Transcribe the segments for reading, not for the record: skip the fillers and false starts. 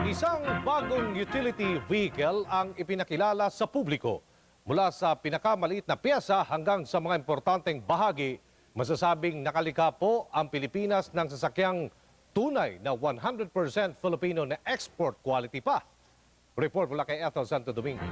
Isang bagong utility vehicle ang ipinakilala sa publiko. Mula sa pinakamaliit na piyesa hanggang sa mga importanteng bahagi, masasabing nakalika po ang Pilipinas ng sasakyang tunay na 100% Filipino na export quality pa. Report mula kay Ethel Santo Domingo.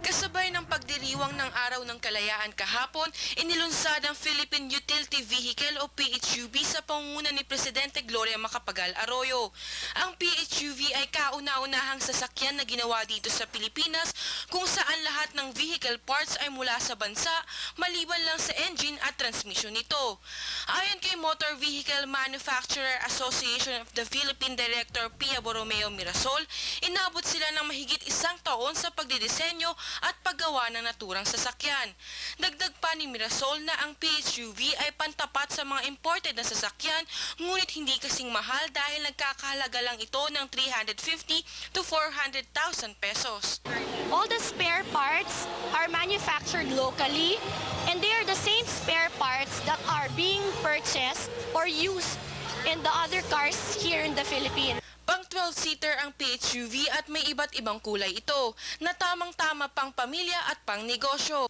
Kasabay ng pagdiriwang ng Araw ng Kalayaan kahapon, inilunsad ang Philippine Utility Vehicle o PHUV sa pangunguna ni Presidente Gloria Macapagal Arroyo. Ang PHUV ay kauna-unahang sasakyan na ginawa dito sa Pilipinas kung saan lahat ng vehicle parts ay mula sa bansa maliban lang sa engine at transmission nito. Ayon kay Motor Vehicle Manufacturer Association of the Philippine Director Pia Borromeo Mirasol, inabot sila ng mahigit 1 taon sa pagdidisenyo at paggawa ng naturang sasakyan. Dagdag pa ni Mirasol na ang PHUV ay pantapat sa mga imported na sasakyan, ngunit hindi kasing mahal dahil nagkakahalaga lang ito ng 350 to 400,000 pesos. All the spare parts are manufactured locally, and they are the same spare parts that are being purchased or used in the other cars here in the Philippines. Pang 12-seater ang PHUV at may iba't ibang kulay ito na tamang-tama pang pamilya at pang negosyo.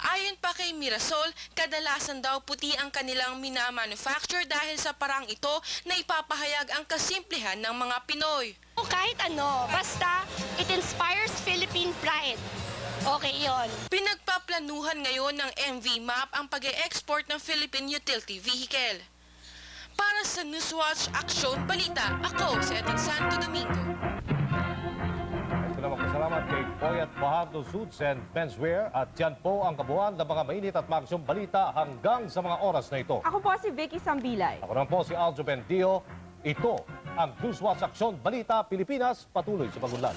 Ayon pa kay Mirasol, kadalasan daw puti ang kanilang minamanufacture dahil sa parang ito na ipapahayag ang kasimplehan ng mga Pinoy. Kahit ano, basta it inspires Philippine pride. Okay yon. Pinagpaplanuhan ngayon ng MV Map ang pag-e-export ng Philippine Utility Vehicle. Para sa Newswatch Aksyon Balita, ako si Ethel Santo Domingo. Ito naman pasalamat kay Poyat Fajardo Suits and Menswear at yan po ang kabuuan ng mga mainit at maaksyong balita hanggang sa mga oras na ito. Ako po si Vicky Sambilay. Ako naman po si Aljo Bendio. Ito ang Newswatch Aksyon Balita Pilipinas, patuloy sa pagunlad.